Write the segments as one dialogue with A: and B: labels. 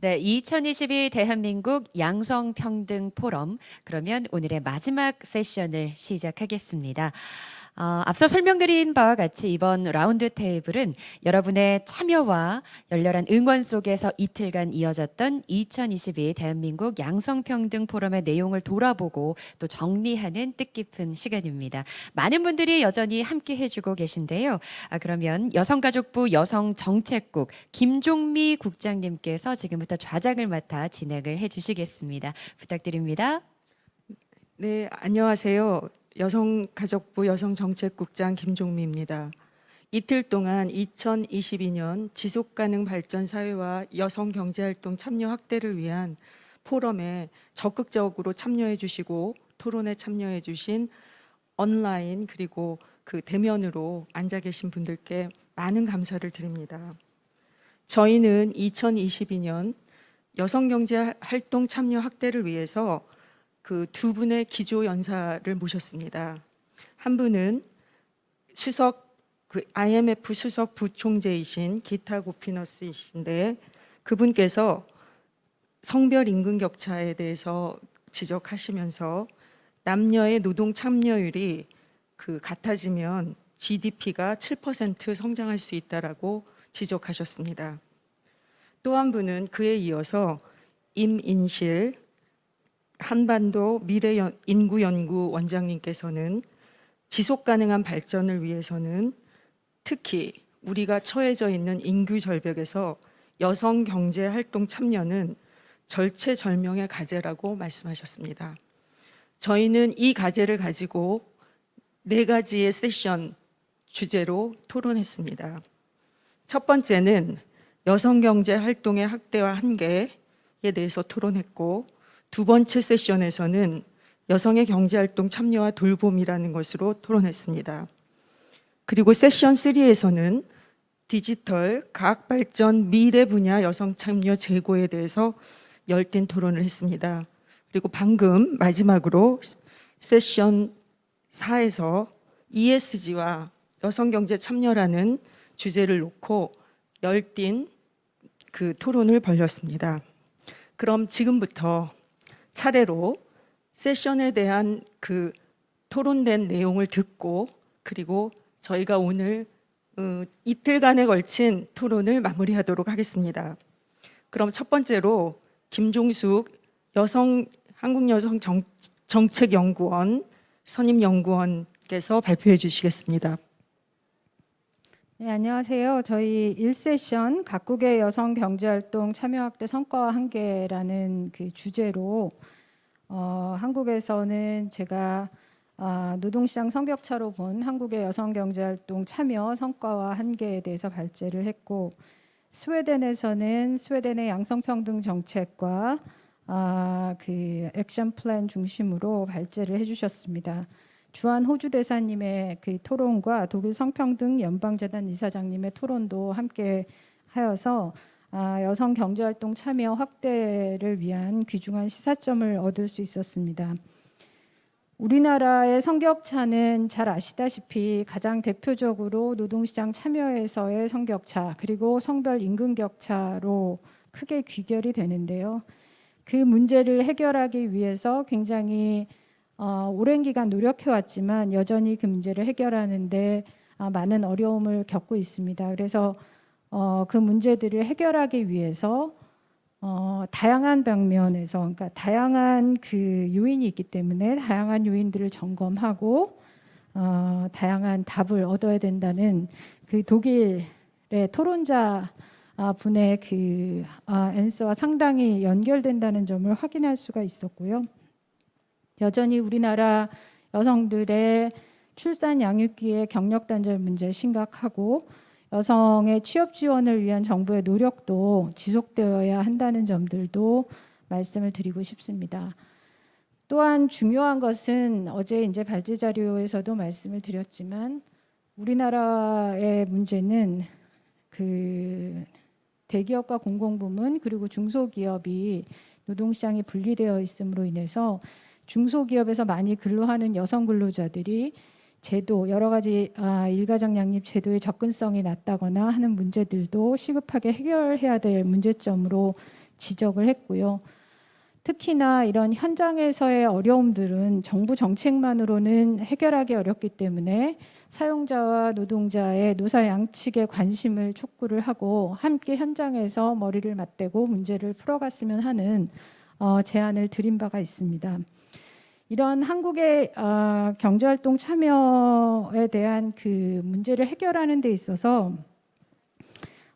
A: 네, 2022 대한민국 양성평등 포럼. 그러면 오늘의 마지막 세션을 시작하겠습니다. 앞서 설명드린 바와 같이 이번 라운드 테이블은 여러분의 참여와 열렬한 응원 속에서 이틀간 이어졌던 2022 대한민국 양성평등 포럼의 내용을 돌아보고 또 정리하는 뜻깊은 시간입니다. 많은 분들이 여전히 함께 해주고 계신데요. 그러면 여성가족부 여성정책국 김종미 국장님께서 지금부터 좌장을 맡아 진행을 해주시겠습니다. 부탁드립니다.
B: 네, 안녕하세요. 여성가족부 여성정책국장 김종미입니다. 이틀 동안 2022년 지속가능 발전 사회와 여성경제활동 참여 확대를 위한 포럼에 적극적으로 참여해 주시고 토론에 참여해 주신 온라인 그리고 그 대면으로 앉아 계신 분들께 많은 감사를 드립니다. 저희는 2022년 여성경제활동 참여 확대를 위해서 그 두 분의 기조연사를 모셨습니다. 한 분은 IMF 수석 부총재이신 기타 고피너스이신데 그분께서 성별 임금 격차에 대해서 지적하시면서 남녀의 노동 참여율이 같아지면 GDP가 7% 성장할 수 있다라고 지적하셨습니다. 또 한 분은 그에 이어서 임인실 한반도 미래인구연구 원장님께서는 지속가능한 발전을 위해서는 특히 우리가 처해져 있는 인구 절벽에서 여성 경제 활동 참여는 절체절명의 과제라고 말씀하셨습니다. 저희는 이 과제를 가지고 4가지의 세션 주제로 토론했습니다. 첫 번째는 여성 경제 활동의 확대와 한계에 대해서 토론했고, 두 번째 세션에서는 여성의 경제활동 참여와 돌봄이라는 것으로 토론했습니다. 그리고 세션 3에서는 디지털, 과학발전, 미래 분야 여성 참여 제고에 대해서 열띤 토론을 했습니다. 그리고 방금 마지막으로 세션 4에서 ESG와 여성경제 참여라는 주제를 놓고 열띤 토론을 벌였습니다. 그럼 지금부터 차례로 세션에 대한 토론된 내용을 듣고 그리고 저희가 오늘 이틀간에 걸친 토론을 마무리하도록 하겠습니다. 그럼 첫 번째로 김종숙 한국여성정책연구원 선임연구원께서 발표해 주시겠습니다.
C: 네, 안녕하세요. 저희 1세션 각국의 여성 경제활동 참여 확대 성과와 한계라는 주제로 한국에서는 제가 노동시장 성격차로 본 한국의 여성 경제활동 참여 성과와 한계에 대해서 발제를 했고, 스웨덴에서는 스웨덴의 양성평등 정책과 액션 플랜 중심으로 발제를 해주셨습니다. 주한 호주 대사님의 토론과 독일 성평등 연방재단 이사장님의 토론도 함께 하여서 여성 경제활동 참여 확대를 위한 귀중한 시사점을 얻을 수 있었습니다. 우리나라의 성격차는 잘 아시다시피 가장 대표적으로 노동시장 참여에서의 성격차 그리고 성별 임금 격차로 크게 귀결이 되는데요. 그 문제를 해결하기 위해서 굉장히 오랜 기간 노력해왔지만 여전히 그 문제를 해결하는데 많은 어려움을 겪고 있습니다. 그래서 그 문제들을 해결하기 위해서 다양한 방면에서, 그러니까 다양한 요인이 있기 때문에 다양한 요인들을 점검하고 다양한 답을 얻어야 된다는 독일의 토론자 분의 앤서와 상당히 연결된다는 점을 확인할 수가 있었고요. 여전히 우리나라 여성들의 출산 양육기의 경력 단절 문제 심각하고 여성의 취업 지원을 위한 정부의 노력도 지속되어야 한다는 점들도 말씀을 드리고 싶습니다. 또한 중요한 것은 어제 이제 발제 자료에서도 말씀을 드렸지만 우리나라의 문제는 대기업과 공공부문 그리고 중소기업이 노동시장이 분리되어 있음으로 인해서 중소기업에서 많이 근로하는 여성 근로자들이 제도, 여러 가지 일가정 양립 제도의 접근성이 낮다거나 하는 문제들도 시급하게 해결해야 될 문제점으로 지적을 했고요. 특히나 이런 현장에서의 어려움들은 정부 정책만으로는 해결하기 어렵기 때문에 사용자와 노동자의 노사 양측의 관심을 촉구를 하고 함께 현장에서 머리를 맞대고 문제를 풀어갔으면 하는 제안을 드린 바가 있습니다. 이런 한국의 경제활동 참여에 대한 그 문제를 해결하는 데 있어서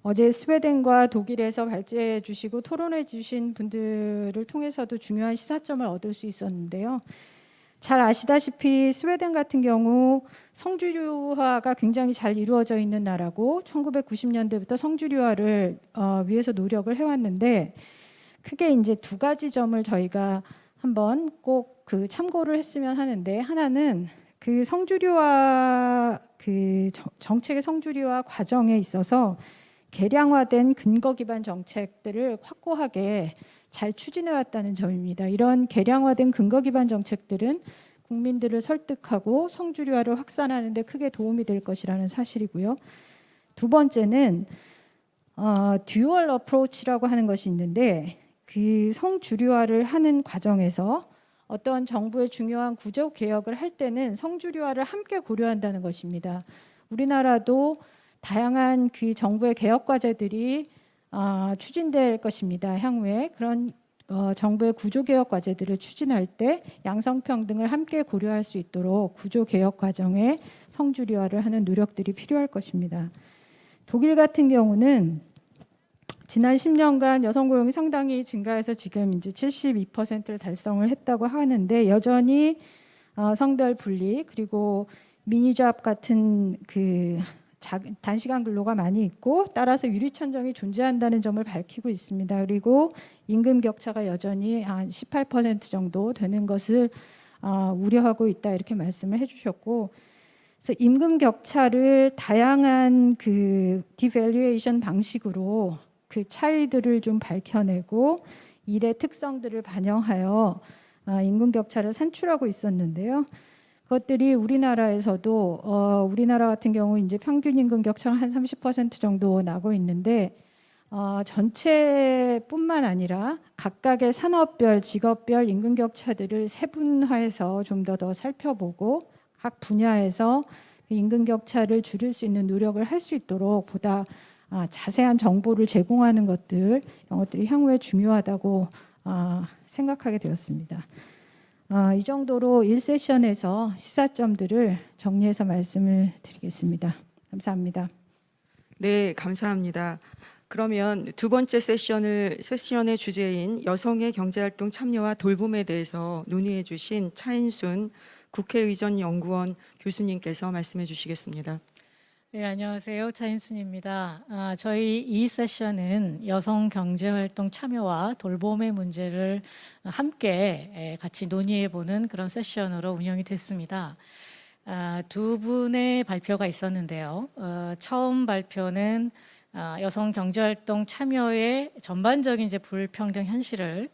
C: 어제 스웨덴과 독일에서 발제해 주시고 토론해 주신 분들을 통해서도 중요한 시사점을 얻을 수 있었는데요. 잘 아시다시피 스웨덴 같은 경우 성주류화가 굉장히 잘 이루어져 있는 나라고 1990년대부터 성주류화를 위해서 노력을 해왔는데 크게 이제 두 가지 점을 저희가 한번 꼭 그 참고를 했으면 하는데, 하나는 그 성주류화 그 정책의 성주류화 과정에 있어서 개량화된 근거 기반 정책들을 확고하게 잘 추진해 왔다는 점입니다. 이런 개량화된 근거 기반 정책들은 국민들을 설득하고 성주류화를 확산하는 데 크게 도움이 될 것이라는 사실이고요. 두 번째는 듀얼 어프로치라고 하는 것이 있는데, 그 성주류화를 하는 과정에서 어떤 정부의 중요한 구조 개혁을 할 때는 성주류화를 함께 고려한다는 것입니다. 우리나라도 다양한 그 정부의 개혁 과제들이 추진될 것입니다. 향후에 그런 정부의 구조 개혁 과제들을 추진할 때 양성평등을 함께 고려할 수 있도록 구조 개혁 과정에 성주류화를 하는 노력들이 필요할 것입니다. 독일 같은 경우는 지난 10년간 여성 고용이 상당히 증가해서 지금 이제 72%를 달성을 했다고 하는데, 여전히 성별 분리 그리고 미니잡 같은 그 단시간 근로가 많이 있고, 따라서 유리천정이 존재한다는 점을 밝히고 있습니다. 그리고 임금 격차가 여전히 한 18% 정도 되는 것을 우려하고 있다, 이렇게 말씀을 해주셨고, 그래서 임금 격차를 다양한 그 디밸류에이션 방식으로 그 차이들을 좀 밝혀내고 일의 특성들을 반영하여 임금 격차를 산출하고 있었는데요. 그것들이 우리나라에서도 우리나라 같은 경우 이제 평균 임금 격차가 한 30% 정도 나고 있는데, 전체뿐만 아니라 각각의 산업별, 직업별 임금 격차들을 세분화해서 좀 더 살펴보고 각 분야에서 임금 격차를 줄일 수 있는 노력을 할 수 있도록 보다 자세한 정보를 제공하는 것들, 이런 것들이 향후에 중요하다고 생각하게 되었습니다. 이 정도로 1세션에서 시사점들을 정리해서 말씀을 드리겠습니다. 감사합니다.
B: 네, 감사합니다. 그러면 두 번째 세션의 주제인 여성의 경제활동 참여와 돌봄에 대해서 논의해 주신 차인순 국회의전 연구원 교수님께서 말씀해 주시겠습니다.
D: 네, 안녕하세요. 차인순입니다. 저희 이 세션은 여성 경제활동 참여와 돌봄의 문제를 함께 같이 논의해보는 그런 세션으로 운영이 됐습니다. 두 분의 발표가 있었는데요. 처음 발표는 여성 경제활동 참여의 전반적인 이제 불평등 현실을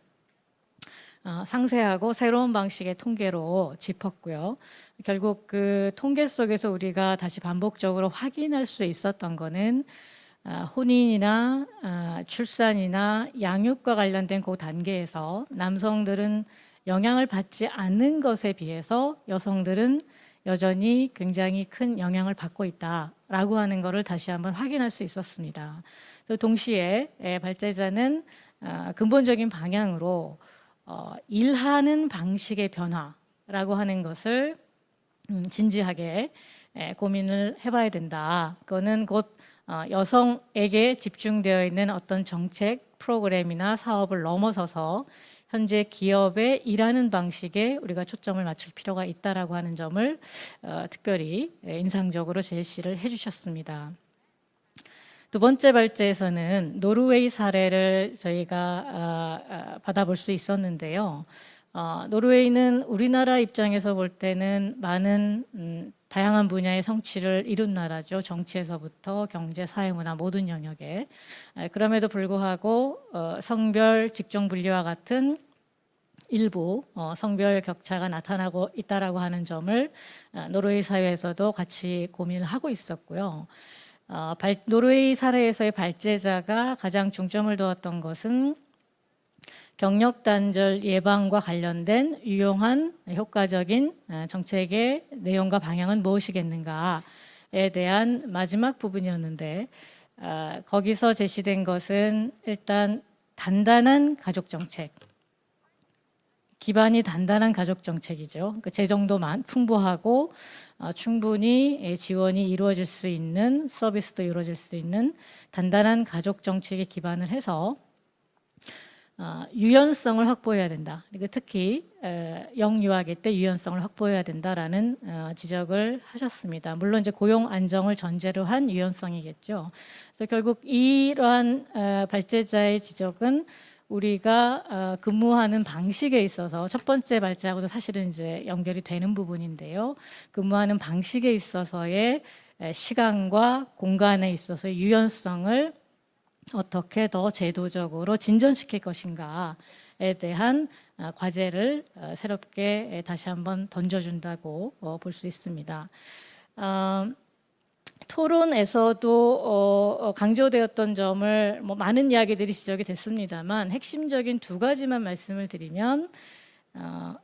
D: 상세하고 새로운 방식의 통계로 짚었고요. 결국 그 통계 속에서 우리가 다시 반복적으로 확인할 수 있었던 거는 혼인이나 출산이나 양육과 관련된 그 단계에서 남성들은 영향을 받지 않는 것에 비해서 여성들은 여전히 굉장히 큰 영향을 받고 있다라고 하는 것을 다시 한번 확인할 수 있었습니다. 동시에 발제자는 근본적인 방향으로 일하는 방식의 변화라고 하는 것을 진지하게 고민을 해봐야 된다. 그거는 곧 여성에게 집중되어 있는 어떤 정책, 프로그램이나 사업을 넘어서서 현재 기업의 일하는 방식에 우리가 초점을 맞출 필요가 있다라고 하는 점을 특별히 인상적으로 제시를 해주셨습니다. 두 번째 발제에서는 노르웨이 사례를 저희가 받아볼 수 있었는데요. 노르웨이는 우리나라 입장에서 볼 때는 많은 다양한 분야의 성취를 이룬 나라죠. 정치에서부터 경제, 사회, 문화 모든 영역에. 그럼에도 불구하고 성별 직종 분리와 같은 일부 성별 격차가 나타나고 있다라고 하는 점을 노르웨이 사회에서도 같이 고민을 하고 있었고요. 노르웨이 사례에서의 발제자가 가장 중점을 두었던 것은 경력 단절 예방과 관련된 유용한 효과적인 정책의 내용과 방향은 무엇이겠는가에 대한 마지막 부분이었는데 거기서 제시된 것은 일단 단단한 가족 정책, 기반이 단단한 가족 정책이죠. 그 재정도 풍부하고 충분히 지원이 이루어질 수 있는, 서비스도 이루어질 수 있는 단단한 가족 정책에 기반을 해서 유연성을 확보해야 된다. 그리고 특히 영유아기 때 유연성을 확보해야 된다라는 지적을 하셨습니다. 물론 이제 고용 안정을 전제로 한 유연성이겠죠. 그래서 결국 이러한 발제자의 지적은 우리가 근무하는 방식에 있어서 첫 번째 발제하고도 사실은 이제 연결이 되는 부분인데요. 근무하는 방식에 있어서의 시간과 공간에 있어서의 유연성을 어떻게 더 제도적으로 진전시킬 것인가에 대한 과제를 새롭게 다시 한번 던져준다고 볼 수 있습니다. 토론에서도 강조되었던 점을 많은 이야기들이 지적이 됐습니다만 핵심적인 두 가지만 말씀을 드리면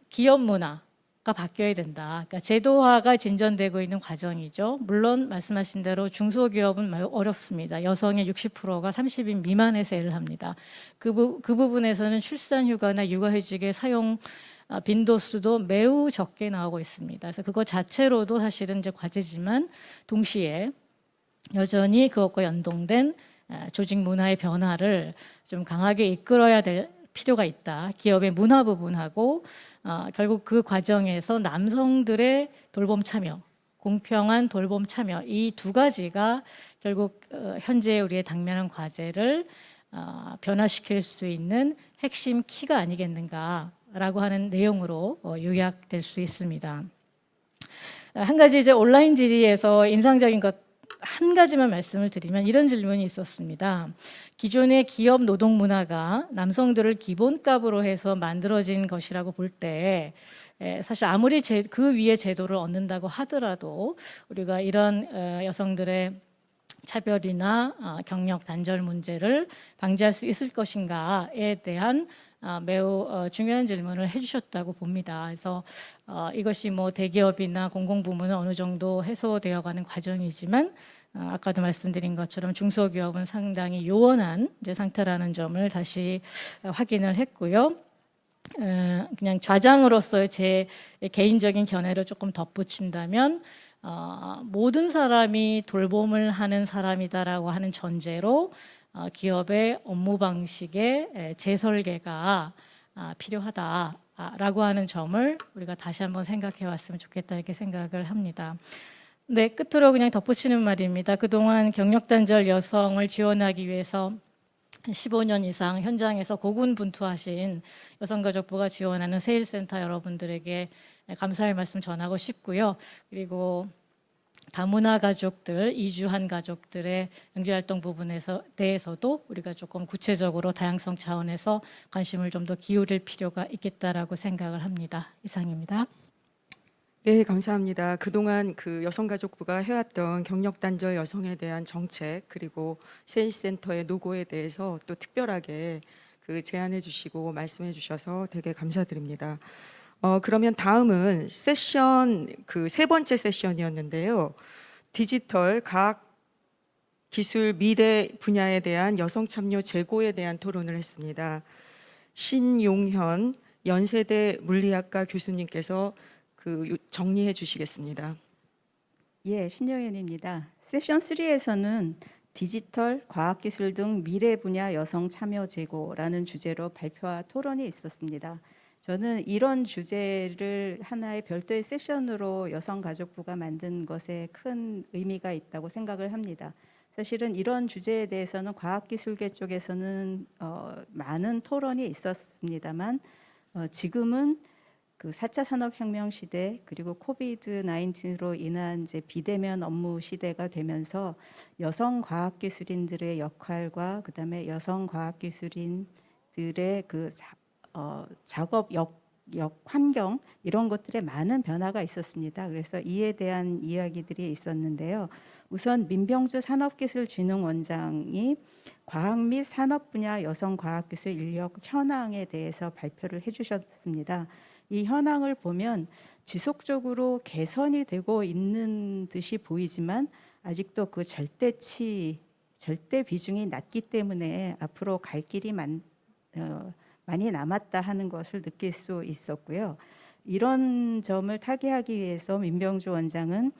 D: 기업 문화가 바뀌어야 된다. 그러니까 제도화가 진전되고 있는 과정이죠. 물론 말씀하신 대로 중소기업은 매우 어렵습니다. 여성의 60%가 30인 미만에서 일을 합니다. 그 부분에서는 출산휴가나 육아휴직의 사용 빈도수도 매우 적게 나오고 있습니다. 그래서 그거 자체로도 사실은 이제 과제지만 동시에 여전히 그것과 연동된 조직 문화의 변화를 좀 강하게 이끌어야 될 필요가 있다. 기업의 문화 부분하고 결국 그 과정에서 남성들의 돌봄 참여, 공평한 돌봄 참여 이 두 가지가 결국 현재 우리의 당면한 과제를 변화시킬 수 있는 핵심 키가 아니겠는가라고 하는 내용으로 요약될 수 있습니다. 한 가지 이제 온라인 질의에서 인상적인 것 한 가지만 말씀을 드리면 이런 질문이 있었습니다. 기존의 기업 노동 문화가 남성들을 기본값으로 해서 만들어진 것이라고 볼 때 사실 아무리 그 위에 제도를 얻는다고 하더라도 우리가 이런 여성들의 차별이나 경력 단절 문제를 방지할 수 있을 것인가에 대한 매우 중요한 질문을 해주셨다고 봅니다. 그래서 이것이 뭐 대기업이나 공공부문은 어느 정도 해소되어가는 과정이지만 아까도 말씀드린 것처럼 중소기업은 상당히 요원한 이제 상태라는 점을 다시 확인을 했고요. 그냥 좌장으로서의 제 개인적인 견해를 조금 덧붙인다면 모든 사람이 돌봄을 하는 사람이다라고 하는 전제로 기업의 업무 방식의 재설계가 필요하다라고 하는 점을 우리가 다시 한번 생각해 왔으면 좋겠다 이렇게 생각을 합니다. 네, 끝으로 그냥 덧붙이는 말입니다. 그동안 경력 단절 여성을 지원하기 위해서 15년 이상 현장에서 고군분투하신 여성가족부가 지원하는 세일센터 여러분들에게 감사의 말씀 전하고 싶고요. 그리고 다문화 가족들, 이주한 가족들의 영재활동 부분에서 대해서도 우리가 조금 구체적으로 다양성 차원에서 관심을 좀 더 기울일 필요가 있겠다라고 생각을 합니다. 이상입니다.
B: 네, 감사합니다. 그동안 그 여성가족부가 해왔던 경력 단절 여성에 대한 정책 그리고 세일센터의 노고에 대해서 또 특별하게 그 제안해 주시고 말씀해 주셔서 되게 감사드립니다. 그러면 다음은 세션 그 세 번째 세션이었는데요. 디지털 과학 기술 미래 분야에 대한 여성 참여 제고에 대한 토론을 했습니다. 신용현 연세대 물리학과 교수님께서 그 정리해 주시겠습니다.
E: 예, 신여연입니다. 세션 3에서는 디지털, 과학기술 등 미래 분야 여성 참여 제고라는 주제로 발표와 토론이 있었습니다. 저는 이런 주제를 하나의 별도의 세션으로 여성가족부가 만든 것에 큰 의미가 있다고 생각을 합니다. 사실은 이런 주제에 대해서는 과학기술계 쪽에서는 많은 토론이 있었습니다만 지금은 그 4차 산업혁명 시대 그리고 코비드 19로 인한 이제 비대면 업무 시대가 되면서 여성 과학기술인들의 역할과 그다음에 여성 과학기술인들의 그 작업 환경 이런 것들에 많은 변화가 있었습니다. 그래서 이에 대한 이야기들이 있었는데요. 우선 민병주 산업기술진흥원장이 과학 및 산업 분야 여성 과학기술 인력 현황에 대해서 발표를 해주셨습니다. 이 현황을 보면 지속적으로 개선이 되고 있는 듯이 보이지만 아직도 그 절대 비중이 낮기 때문에 앞으로 갈 길이 많이 남았다 하는 것을 느낄 수 있었고요. 이런 점을 타개하기 위해서 민병주 원장은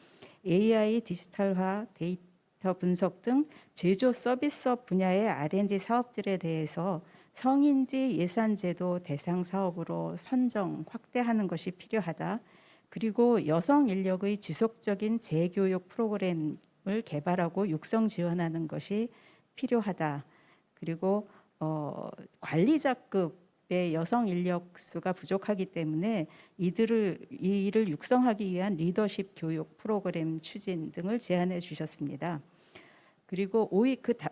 E: AI 디지털화, 데이터 분석 등 제조 서비스업 분야의 R&D 사업들에 대해서 성인지 예산제도 대상 사업으로 선정, 확대하는 것이 필요하다. 그리고 여성 인력의 지속적인 재교육 프로그램을 개발하고 육성 지원하는 것이 필요하다. 그리고 관리자급의 여성 인력 수가 부족하기 때문에 이를 육성하기 위한 리더십 교육 프로그램 추진 등을 제안해 주셨습니다. 그리고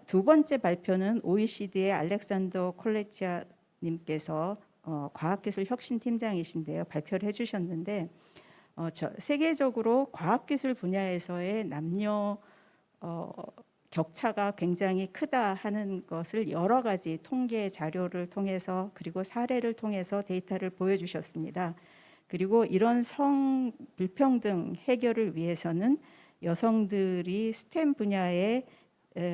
E: 두 번째 발표는 OECD의 알렉산더 콜레치아 님께서 과학기술 혁신팀장이신데요. 발표를 해주셨는데 세계적으로 과학기술 분야에서의 남녀 격차가 굉장히 크다 하는 것을 여러 가지 통계 자료를 통해서 그리고 사례를 통해서 데이터를 보여주셨습니다. 그리고 이런 성 불평등 해결을 위해서는 여성들이 스템 분야에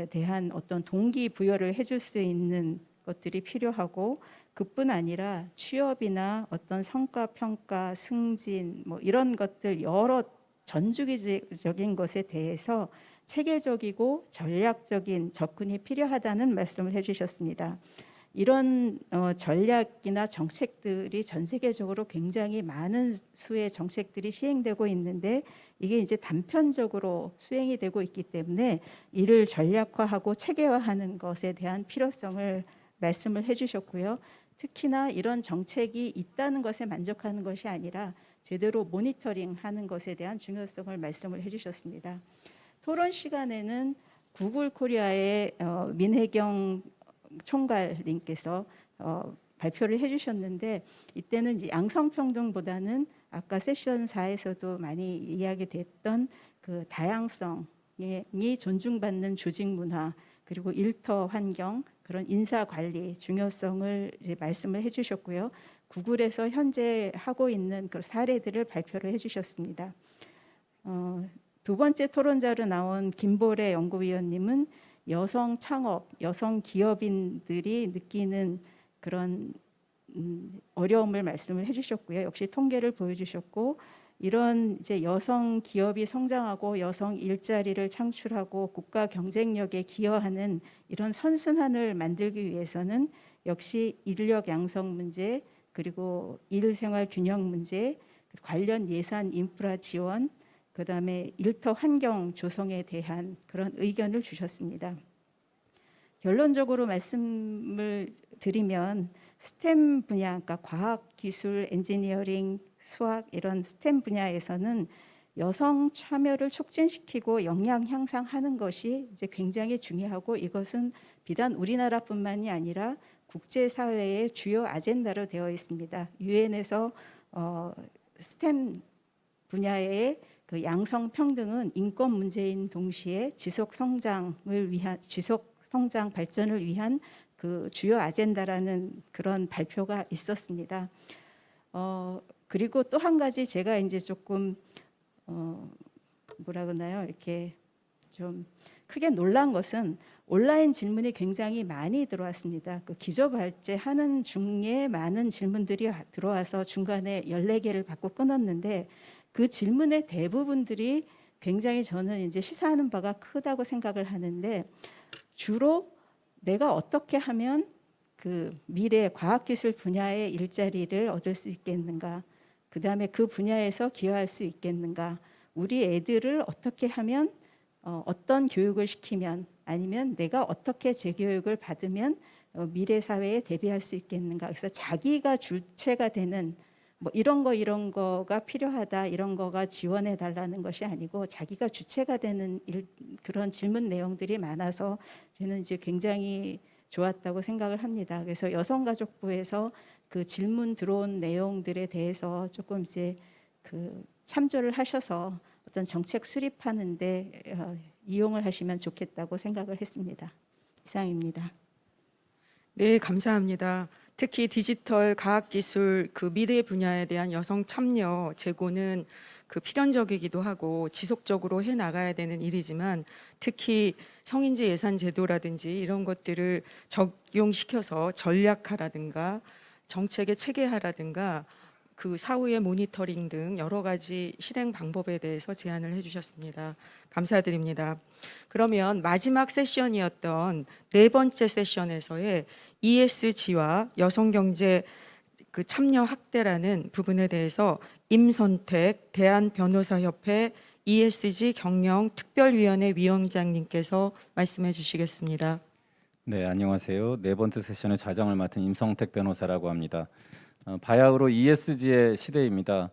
E: 대한 어떤 동기부여를 해줄 수 있는 것들이 필요하고 그뿐 아니라 취업이나 어떤 성과 평가, 승진 뭐 이런 것들 여러 전주기적인 것에 대해서 체계적이고 전략적인 접근이 필요하다는 말씀을 해주셨습니다. 이런 전략이나 정책들이 전 세계적으로 굉장히 많은 수의 정책들이 시행되고 있는데 이게 이제 단편적으로 수행이 되고 있기 때문에 이를 전략화하고 체계화하는 것에 대한 필요성을 말씀을 해주셨고요. 특히나 이런 정책이 있다는 것에 만족하는 것이 아니라 제대로 모니터링하는 것에 대한 중요성을 말씀을 해주셨습니다. 토론 시간에는 구글 코리아의 민혜경 총괄님께서 발표를 해주셨는데 이때는 이제 양성평등보다는 아까 세션 4에서도 많이 이야기됐던 그 다양성이 존중받는 조직 문화 그리고 일터 환경 그런 인사 관리 중요성을 이제 말씀을 해주셨고요. 구글에서 현재 하고 있는 그 사례들을 발표를 해주셨습니다. 두 번째 토론자로 나온 김보래 연구위원님은 여성 창업, 여성 기업인들이 느끼는 그런 어려움을 말씀을 해주셨고요. 역시 통계를 보여주셨고 이런 이제 여성 기업이 성장하고 여성 일자리를 창출하고 국가 경쟁력에 기여하는 이런 선순환을 만들기 위해서는 역시 인력 양성 문제 그리고 일생활 균형 문제 관련 예산 인프라 지원 그다음에 일터 환경 조성에 대한 그런 의견을 주셨습니다. 결론적으로 말씀을 드리면 스템 분야, 그러니까 과학, 기술, 엔지니어링, 수학 이런 스템 분야에서는 여성 참여를 촉진시키고 역량 향상하는 것이 이제 굉장히 중요하고 이것은 비단 우리나라뿐만이 아니라 국제사회의 주요 아젠다로 되어 있습니다. 유엔에서 스템 분야의 그 양성 평등은 인권 문제인 동시에 지속 성장 발전을 위한 그 주요 아젠다라는 그런 발표가 있었습니다. 그리고 또 한 가지 제가 이제 조금 뭐라 그러나요? 이렇게 좀 크게 놀란 것은 온라인 질문이 굉장히 많이 들어왔습니다. 그 기저발제 하는 중에 많은 질문들이 들어와서 중간에 14개를 받고 끊었는데 그 질문의 대부분들이 굉장히 저는 이제 시사하는 바가 크다고 생각을 하는데 주로 내가 어떻게 하면 그 미래 과학기술 분야의 일자리를 얻을 수 있겠는가? 그 다음에 그 분야에서 기여할 수 있겠는가? 우리 애들을 어떻게 하면 어떤 교육을 시키면 아니면 내가 어떻게 재교육을 받으면 미래 사회에 대비할 수 있겠는가? 그래서 자기가 주체가 되는 뭐 이런 거가 필요하다 이런 거가 지원해 달라는 것이 아니고 자기가 주체가 되는 그런 질문 내용들이 많아서 저는 이제 굉장히 좋았다고 생각을 합니다. 그래서 여성가족부에서 그 질문 들어온 내용들에 대해서 조금 이제 그 참조를 하셔서 어떤 정책 수립하는데 이용을 하시면 좋겠다고 생각을 했습니다. 이상입니다.
B: 네, 감사합니다. 특히 디지털 과학기술 그 미래 분야에 대한 여성 참여 제고는 그 필연적이기도 하고 지속적으로 해 나가야 되는 일이지만 특히 성인지 예산 제도라든지 이런 것들을 적용시켜서 전략화라든가 정책의 체계화라든가 그 사후의 모니터링 등 여러 가지 실행 방법에 대해서 제안을 해주셨습니다. 감사드립니다. 그러면 마지막 세션이었던 네 번째 세션에서의 ESG와 여성경제 그 참여 확대라는 부분에 대해서 임선택 대한변호사협회 ESG 경영 특별위원회 위원장님께서 말씀해 주시겠습니다.
F: 네, 안녕하세요. 네 번째 세션의 좌장을 맡은 임성택 변호사라고 합니다. 바야흐로 ESG의 시대입니다.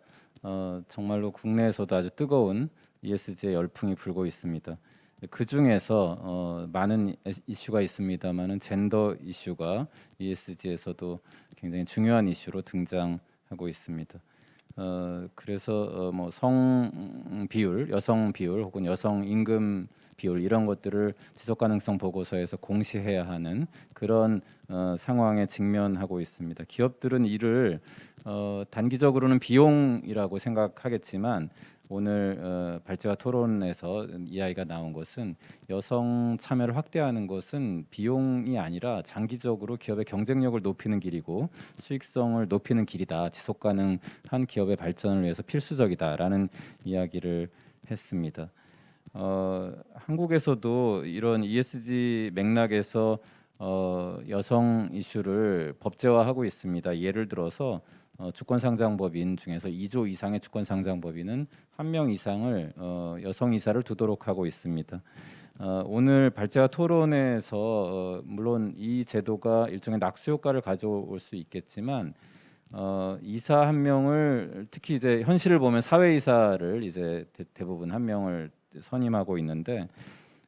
F: 정말로 국내에서도 아주 뜨거운 ESG의 열풍이 불고 있습니다. 그 중에서 많은 이슈가 있습니다만은 젠더 이슈가 ESG에서도 굉장히 중요한 이슈로 등장하고 있습니다. 그래서 뭐 성 비율, 여성 비율 혹은 여성 임금 비율 이런 것들을 지속 가능성 보고서에서 공시해야 하는 그런 상황에 직면하고 있습니다. 기업들은 이를 단기적으로는 비용이라고 생각하겠지만 오늘 발제와 토론에서 이야기가 나온 것은 여성 참여를 확대하는 것은 비용이 아니라 장기적으로 기업의 경쟁력을 높이는 길이고 수익성을 높이는 길이다. 지속 가능한 기업의 발전을 위해서 필수적이다라는 이야기를 했습니다. 한국에서도 이런 ESG 맥락에서 여성 이슈를 법제화하고 있습니다. 예를 들어서 주권상장법인 중에서 2조 이상의 주권상장법인은 1명 이상을 여성 이사를 두도록 하고 있습니다. 오늘 발제와 토론에서 물론 이 제도가 일종의 낙수 효과를 가져올 수 있겠지만 이사 1명을 특히 이제 현실을 보면 사회이사를 이제 대부분 1명을 선임하고 있는데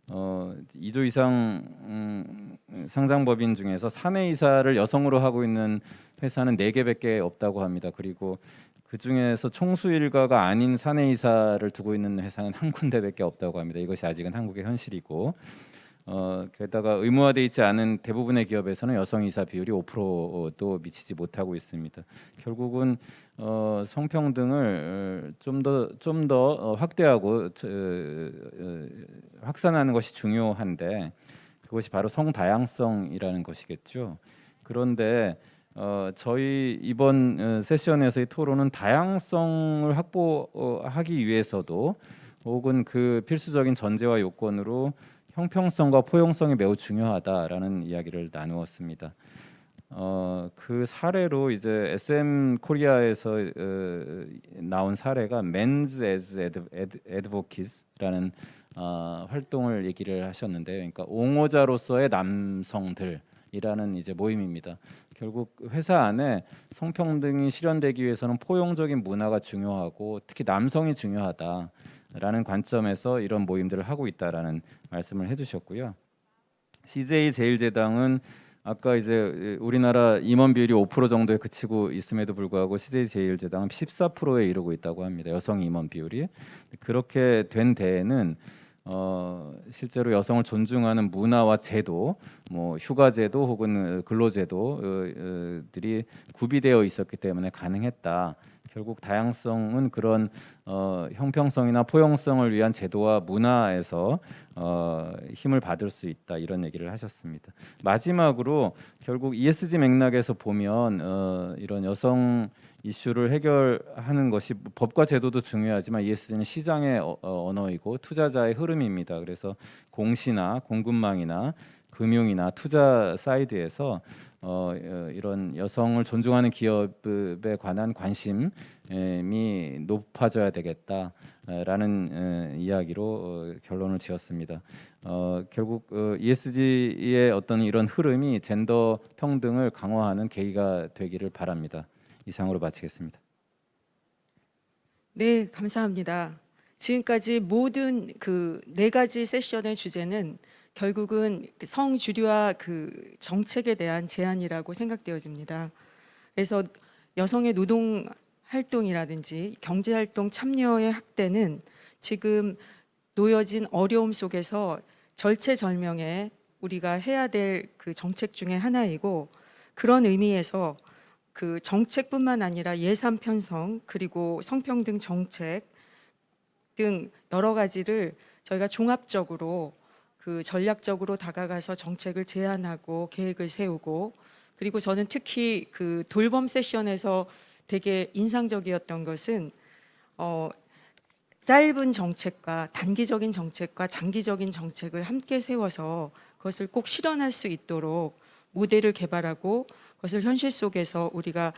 F: 2조 이상 상장법인 중에서 사내이사를 여성으로 하고 있는 회사는 4개밖에 없다고 합니다. 그리고 그 중에서 총수 일가가 아닌 사내이사를 두고 있는 회사는 한 군데밖에 없다고 합니다. 이것이 아직은 한국의 현실이고 게다가 의무화되어 있지 않은 대부분의 기업에서는 여성이사 비율이 5%도 미치지 못하고 있습니다. 결국은 성평등을 좀 더 확대하고 확산하는 것이 중요한데 그것이 바로 성다양성이라는 것이겠죠. 그런데 저희 이번 세션에서의 토론은 다양성을 확보하기 위해서도 혹은 그 필수적인 전제와 요건으로 형평성과 포용성이 매우 중요하다라는 이야기를 나누었습니다. 그 사례로 이제 SM 코리아에서 나온 사례가 Men's as Advocates라는 활동을 얘기를 하셨는데요. 그러니까 옹호자로서의 남성들이라는 이제 모임입니다. 결국 회사 안에 성평등이 실현되기 위해서는 포용적인 문화가 중요하고 특히 남성이 중요하다라는 관점에서 이런 모임들을 하고 있다라는 말씀을 해주셨고요. CJ 제일제당은 아까 이제 우리나라 임원 비율이 5% 정도에 그치고 있음에도 불구하고 CJ 제일제당은 14%에 이르고 있다고 합니다. 여성 임원 비율이. 그렇게 된 데에는 실제로 여성을 존중하는 문화와 제도, 뭐 휴가제도 혹은 근로제도들이 구비되어 있었기 때문에 가능했다. 결국 다양성은 그런 형평성이나 포용성을 위한 제도와 문화에서 힘을 받을 수 있다 이런 얘기를 하셨습니다. 마지막으로 결국 ESG 맥락에서 보면 이런 여성 이슈를 해결하는 것이 법과 제도도 중요하지만 ESG는 시장의 언어이고 투자자의 흐름입니다. 그래서 공시나 공급망이나 금융이나 투자 사이드에서 이런 여성을 존중하는 기업에 관한 관심이 높아져야 되겠다라는 이야기로 결론을 지었습니다. 결국 ESG의 어떤 이런 흐름이 젠더 평등을 강화하는 계기가 되기를 바랍니다. 이상으로 마치겠습니다.
B: 네, 감사합니다. 지금까지 모든 그 4가지 세션의 주제는 결국은 성주류화 그 정책에 대한 제안이라고 생각되어집니다. 그래서 여성의 노동 활동이라든지 경제 활동 참여의 확대는 지금 놓여진 어려움 속에서 절체절명의 우리가 해야 될 그 정책 중에 하나이고, 그런 의미에서 그 정책뿐만 아니라 예산 편성 그리고 성평등 정책 등 여러 가지를 저희가 종합적으로 그 전략적으로 다가가서 정책을 제안하고 계획을 세우고, 그리고 저는 특히 그 돌봄 세션에서 되게 인상적이었던 것은 짧은 정책과 단기적인 정책과 장기적인 정책을 함께 세워서 그것을 꼭 실현할 수 있도록 모델을 개발하고 그것을 현실 속에서 우리가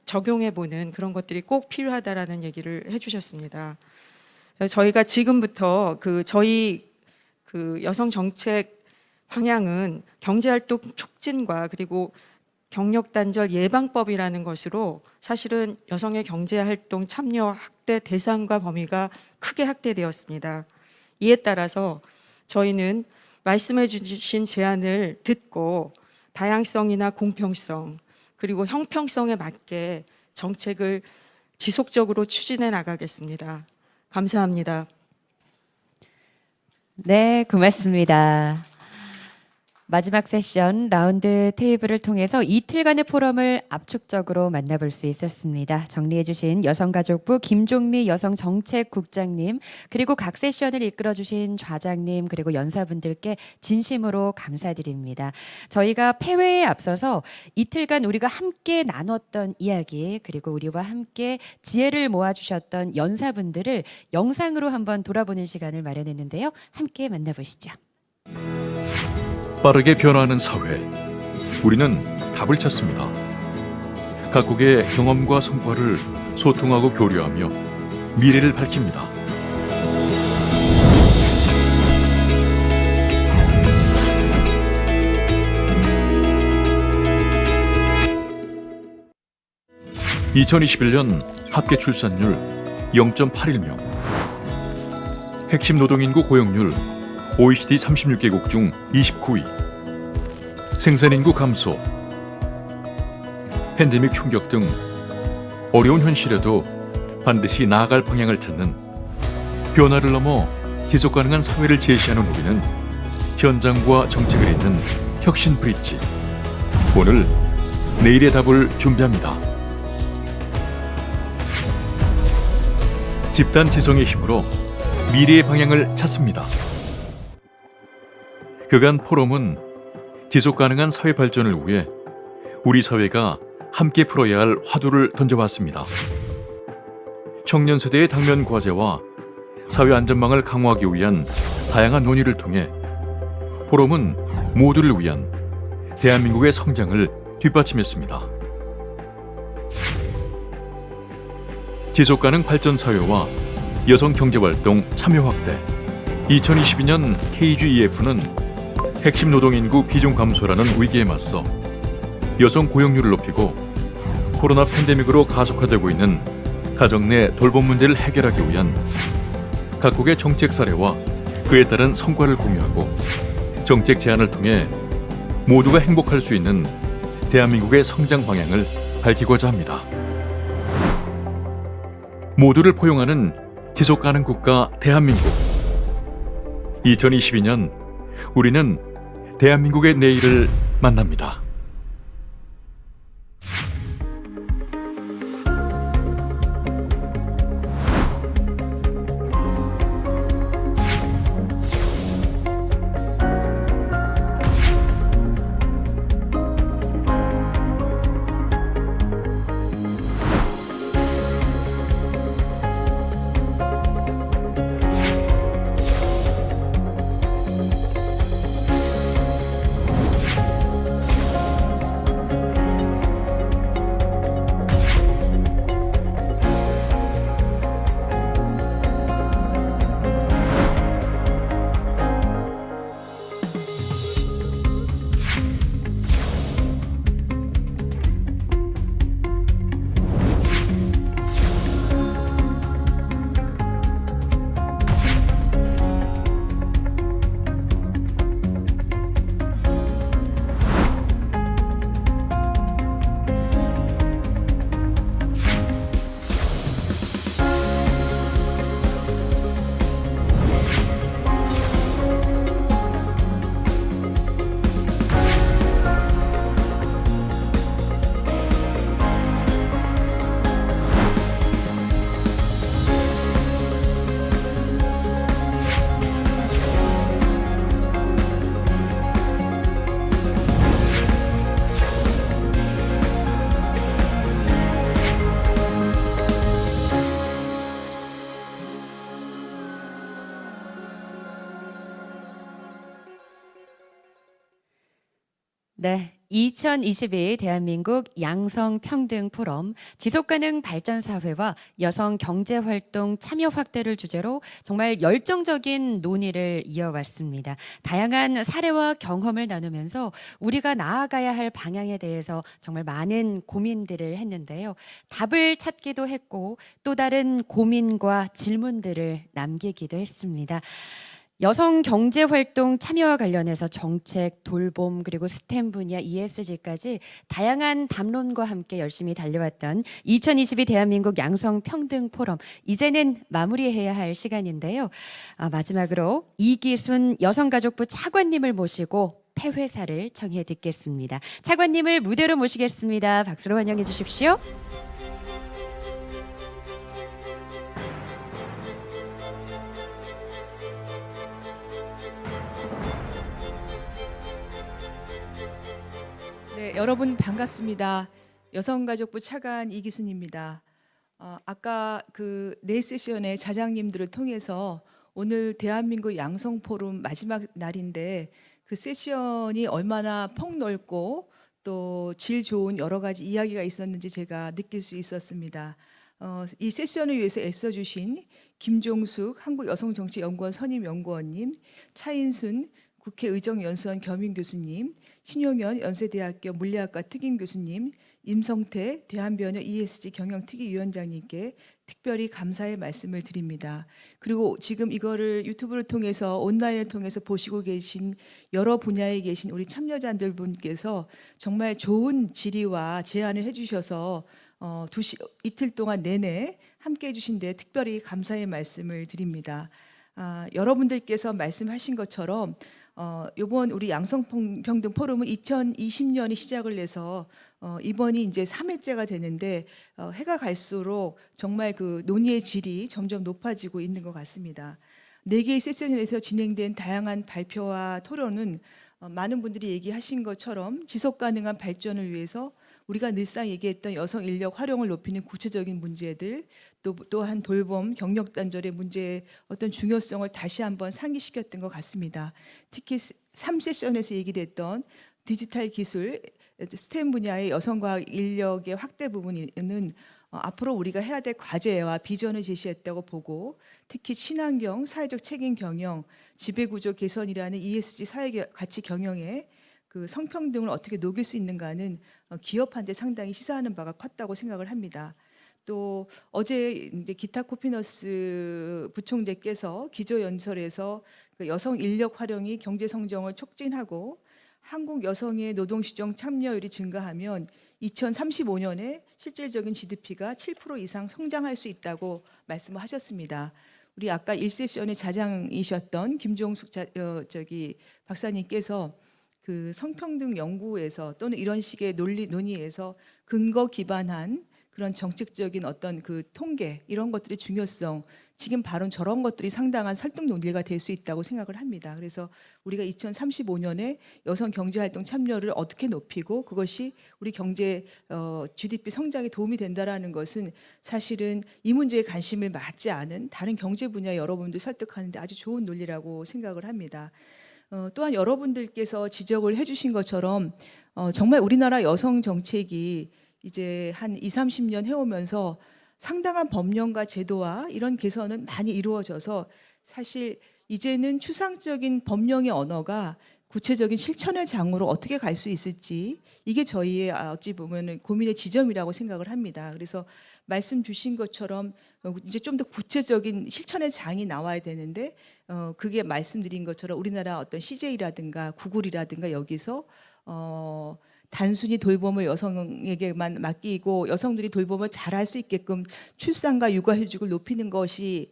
B: 적용해 보는 그런 것들이 꼭 필요하다라는 얘기를 해주셨습니다. 저희가 지금부터 저희 여성 정책 방향은 경제활동 촉진과 그리고 경력단절 예방법이라는 것으로 사실은 여성의 경제활동 참여 확대 대상과 범위가 크게 확대되었습니다. 이에 따라서 저희는 말씀해 주신 제안을 듣고 다양성이나 공평성 그리고 형평성에 맞게 정책을 지속적으로 추진해 나가겠습니다. 감사합니다.
A: 네, 고맙습니다. 마지막 세션 라운드 테이블을 통해서 이틀간의 포럼을 압축적으로 만나볼 수 있었습니다. 정리해 주신 여성가족부 김종미 여성정책국장님, 그리고 각 세션을 이끌어 주신 좌장님, 그리고 연사분들께 진심으로 감사드립니다. 저희가 폐회에 앞서서 이틀간 우리가 함께 나눴던 이야기, 그리고 우리와 함께 지혜를 모아주셨던 연사분들을 영상으로 한번 돌아보는 시간을 마련했는데요. 함께 만나보시죠.
G: 빠르게 변화하는 사회, 우리는 답을 찾습니다. 각국의 경험과 성과를 소통하고 교류하며 미래를 밝힙니다. (2021년) 합계 출산율 0.81명, 핵심 노동인구 고용률 OECD 36개국 중 29위, 생산인구 감소, 팬데믹 충격 등 어려운 현실에도 반드시 나아갈 방향을 찾는 변화를 넘어 지속가능한 사회를 제시하는 우리는 현장과 정책을 잇는 혁신 브릿지, 오늘 내일의 답을 준비합니다. 집단 지성의 힘으로 미래의 방향을 찾습니다. 그간 포럼은 지속가능한 사회 발전을 위해 우리 사회가 함께 풀어야 할 화두를 던져봤습니다. 청년 세대의 당면 과제와 사회 안전망을 강화하기 위한 다양한 논의를 통해 포럼은 모두를 위한 대한민국의 성장을 뒷받침했습니다. 지속가능 발전 사회와 여성 경제활동 참여 확대, 2022년 KGEF는 핵심 노동인구 비중 감소라는 위기에 맞서 여성 고용률을 높이고 코로나 팬데믹으로 가속화되고 있는 가정 내 돌봄 문제를 해결하기 위한 각국의 정책 사례와 그에 따른 성과를 공유하고 정책 제안을 통해 모두가 행복할 수 있는 대한민국의 성장 방향을 밝히고자 합니다. 모두를 포용하는 지속가능 국가 대한민국, 2022년 우리는 대한민국의 내일을 만납니다.
A: 네. 2022 대한민국 양성평등 포럼 지속가능 발전사회와 여성 경제활동 참여 확대를 주제로 정말 열정적인 논의를 이어왔습니다. 다양한 사례와 경험을 나누면서 우리가 나아가야 할 방향에 대해서 정말 많은 고민들을 했는데요. 답을 찾기도 했고 또 다른 고민과 질문들을 남기기도 했습니다. 여성 경제활동 참여와 관련해서 정책, 돌봄, 그리고 스템 분야, ESG까지 다양한 담론과 함께 열심히 달려왔던 2022 대한민국 양성평등 포럼, 이제는 마무리해야 할 시간인데요. 마지막으로 이기순 여성가족부 차관님을 모시고 폐회사를 청해 듣겠습니다. 차관님을 무대로 모시겠습니다. 박수로 환영해 주십시오.
H: 네, 여러분 반갑습니다. 여성가족부 차관 이기순입니다. 아까 그 네 세션의 자장님들을 통해서 오늘 대한민국 양성포럼 마지막 날인데 그 세션이 얼마나 폭넓고 또 질 좋은 여러 가지 이야기가 있었는지 제가 느낄 수 있었습니다. 이 세션을 위해서 애써주신 김종숙 한국여성정치연구원 선임연구원님, 차인순 국회의정연수원 겸임교수님, 신용현 연세대학교 물리학과 특임교수님, 임성태 대한변협 ESG 경영특위위원장님께 특별히 감사의 말씀을 드립니다. 그리고 지금 이거를 유튜브를 통해서 온라인을 통해서 보시고 계신 여러 분야에 계신 우리 참여자들 분께서 정말 좋은 질의와 제안을 해주셔서 이틀 동안 내내 함께 해주신 데 특별히 감사의 말씀을 드립니다. 여러분들께서 말씀하신 것처럼 이번 우리 양성평등 포럼은 2020년이 시작을 해서 이번이 이제 3회째가 되는데 해가 갈수록 정말 그 논의의 질이 점점 높아지고 있는 것 같습니다. 4개의 세션에서 진행된 다양한 발표와 토론은 많은 분들이 얘기하신 것처럼 지속 가능한 발전을 위해서 우리가 늘상 얘기했던 여성 인력 활용을 높이는 구체적인 문제들, 또한 돌봄, 경력 단절의 문제의 어떤 중요성을 다시 한번 상기시켰던 것 같습니다. 특히 3세션에서 얘기됐던 디지털 기술, 스템 분야의 여성과학 인력의 확대 부분은 앞으로 우리가 해야 될 과제와 비전을 제시했다고 보고, 특히 친환경, 사회적 책임 경영, 지배구조 개선이라는 ESG 사회 가치 경영에 그 성평등을 어떻게 녹일 수 있는가는 기업한테 상당히 시사하는 바가 컸다고 생각을 합니다. 또 어제 이제 기타 코피너스 부총재께서 기조연설에서 그 여성 인력 활용이 경제 성장을 촉진하고 한국 여성의 노동시장 참여율이 증가하면 2035년에 실질적인 GDP가 7% 이상 성장할 수 있다고 말씀을 하셨습니다. 우리 아까 1세션의 자장이셨던 김종숙 박사님께서 그 성평등 연구에서 또는 이런 식의 논의에서 근거 기반한 그런 정책적인 어떤 그 통계 이런 것들의 중요성, 지금 바로 저런 것들이 상당한 설득 논리가 될 수 있다고 생각을 합니다. 그래서 우리가 2035년에 여성 경제활동 참여를 어떻게 높이고 그것이 우리 경제 GDP 성장에 도움이 된다라는 것은 사실은 이 문제에 관심을 갖지 않은 다른 경제 분야 여러분들 설득하는데 아주 좋은 논리라고 생각을 합니다. 또한 여러분들께서 지적을 해주신 것처럼 정말 우리나라 여성 정책이 이제 한 20-30년 해오면서 상당한 법령과 제도와 이런 개선은 많이 이루어져서 사실 이제는 추상적인 법령의 언어가 구체적인 실천의 장으로 어떻게 갈 수 있을지 이게 저희의 어찌 보면 고민의 지점이라고 생각을 합니다. 그래서 말씀 주신 것처럼 이제 좀 더 구체적인 실천의 장이 나와야 되는데 그게 말씀드린 것처럼 우리나라 어떤 CJ라든가 구글이라든가 여기서 단순히 돌봄을 여성에게만 맡기고 여성들이 돌봄을 잘할 수 있게끔 출산과 육아휴직을 높이는 것이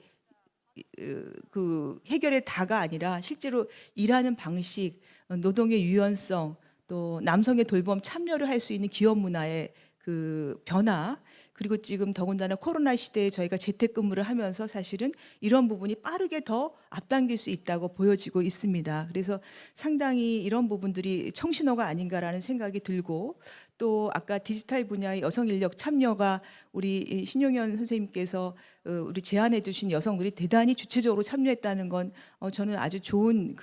H: 그 해결의 다가 아니라 실제로 일하는 방식, 노동의 유연성, 또 남성의 돌봄 참여를 할 수 있는 기업 문화의 그 변화, 그리고 지금 더군다나 코로나 시대에 저희가 재택근무를 하면서 사실은 이런 부분이 빠르게 더 앞당길 수 있다고 보여지고 있습니다. 그래서 상당히 이런 부분들이 청신호가 아닌가라는 생각이 들고, 또 아까 디지털 분야의 여성 인력 참여가 우리 신용현 선생님께서 우리 제안해 주신 여성들이 대단히 주체적으로 참여했다는 건 저는 아주 좋은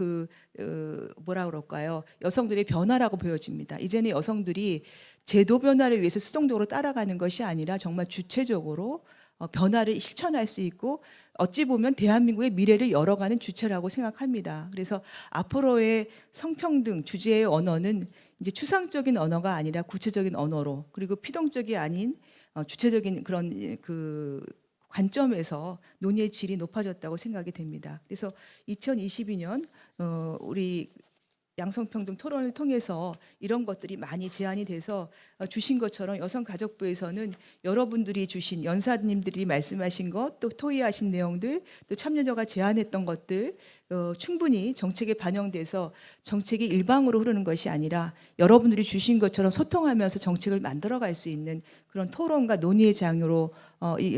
H: 뭐라 그럴까요? 여성들의 변화라고 보여집니다. 이제는 여성들이 제도 변화를 위해서 수동적으로 따라가는 것이 아니라 정말 주체적으로 변화를 실천할 수 있고, 어찌 보면 대한민국의 미래를 열어가는 주체라고 생각합니다. 그래서 앞으로의 성평등 주제의 언어는 이제 추상적인 언어가 아니라 구체적인 언어로, 그리고 피동적이 아닌 주체적인 그런 관점에서 논의의 질이 높아졌다고 생각이 됩니다. 그래서 2022년 우리 양성평등 토론을 통해서 이런 것들이 많이 제안이 돼서 주신 것처럼 여성가족부에서는 여러분들이 주신 연사님들이 말씀하신 것, 또 토의하신 내용들, 또 참여자가 제안했던 것들 충분히 정책에 반영돼서 정책이 일방으로 흐르는 것이 아니라 여러분들이 주신 것처럼 소통하면서 정책을 만들어갈 수 있는 그런 토론과 논의의 장으로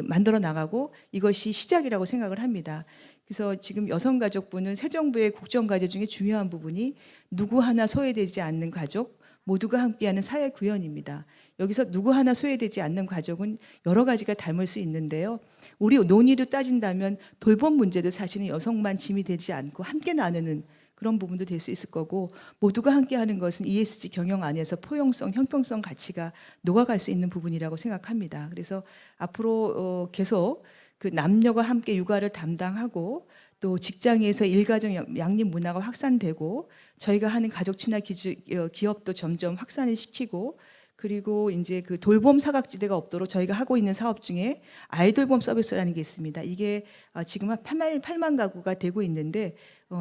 H: 만들어 나가고, 이것이 시작이라고 생각을 합니다. 그래서 지금 여성가족부는 새 정부의 국정과제 중에 중요한 부분이 누구 하나 소외되지 않는 가족, 모두가 함께하는 사회 구현입니다. 여기서 누구 하나 소외되지 않는 가족은 여러 가지가 닮을 수 있는데요. 우리 논의로 따진다면 돌봄 문제도 사실은 여성만 짐이 되지 않고 함께 나누는 그런 부분도 될 수 있을 거고, 모두가 함께하는 것은 ESG 경영 안에서 포용성, 형평성 가치가 녹아갈 수 있는 부분이라고 생각합니다. 그래서 앞으로 계속 그 남녀가 함께 육아를 담당하고, 또 직장에서 일가정 양립 문화가 확산되고, 저희가 하는 가족 친화 기업도 점점 확산을 시키고, 그리고 이제 그 돌봄 사각지대가 없도록 저희가 하고 있는 사업 중에 아이돌봄 서비스라는 게 있습니다. 이게 지금 한 8만 가구가 되고 있는데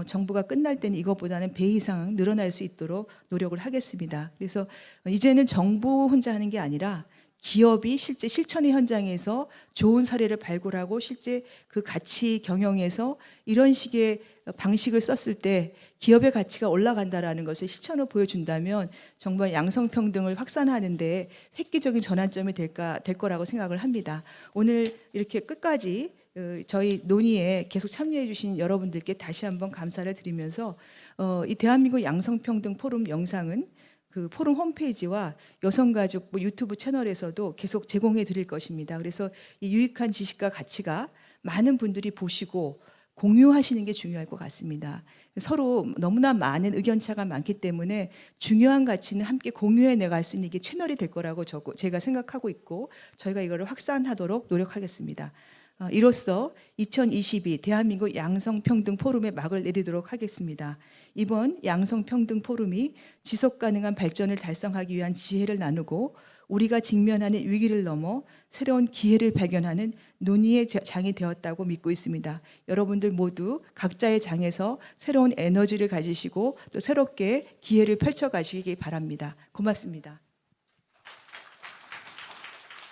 H: 정부가 끝날 때는 이것보다는 배 이상 늘어날 수 있도록 노력을 하겠습니다. 그래서 이제는 정부 혼자 하는 게 아니라 기업이 실제 실천의 현장에서 좋은 사례를 발굴하고 실제 그 가치 경영에서 이런 식의 방식을 썼을 때 기업의 가치가 올라간다라는 것을 실천으로 보여준다면 정말 양성평등을 확산하는 데 획기적인 전환점이 될 거라고 생각을 합니다. 오늘 이렇게 끝까지 저희 논의에 계속 참여해 주신 여러분들께 다시 한번 감사를 드리면서 이 대한민국 양성평등 포럼 영상은 그 포럼 홈페이지와 여성가족부 유튜브 채널에서도 계속 제공해 드릴 것입니다. 그래서 이 유익한 지식과 가치가 많은 분들이 보시고 공유하시는 게 중요할 것 같습니다. 서로 너무나 많은 의견차가 많기 때문에 중요한 가치는 함께 공유해 나갈 수 있는 이게 채널이 될 거라고 제가 생각하고 있고, 저희가 이거를 확산하도록 노력하겠습니다. 이로써 2022 대한민국 양성평등 포럼의 막을 내리도록 하겠습니다. 이번 양성평등 포럼이 지속가능한 발전을 달성하기 위한 지혜를 나누고, 우리가 직면하는 위기를 넘어 새로운 기회를 발견하는 논의의 장이 되었다고 믿고 있습니다. 여러분들 모두 각자의 장에서 새로운 에너지를 가지시고 또 새롭게 기회를 펼쳐가시기 바랍니다. 고맙습니다.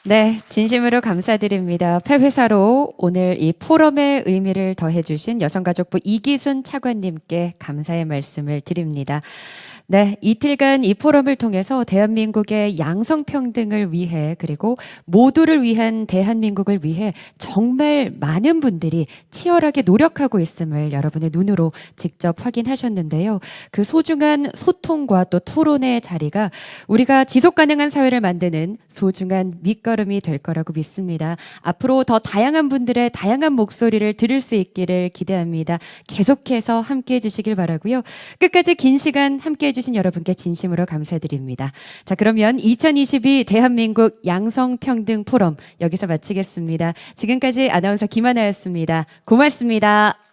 A: 네, 진심으로 감사드립니다. 폐회사로 오늘 이 포럼의 의미를 더해주신 여성가족부 이기순 차관님께 감사의 말씀을 드립니다. 네, 이틀간 이 포럼을 통해서 대한민국의 양성평등을 위해, 그리고 모두를 위한 대한민국을 위해 정말 많은 분들이 치열하게 노력하고 있음을 여러분의 눈으로 직접 확인하셨는데요. 그 소중한 소통과 또 토론의 자리가 우리가 지속가능한 사회를 만드는 소중한 밑거름이 될 거라고 믿습니다. 앞으로 더 다양한 분들의 다양한 목소리를 들을 수 있기를 기대합니다. 계속해서 함께해 주시길 바라고요. 끝까지 긴 시간 함께해 주신 여러분께 진심으로 감사드립니다. 자, 그러면 2022 대한민국 양성평등 포럼 여기서 마치겠습니다. 지금까지 아나운서 김하나였습니다. 고맙습니다.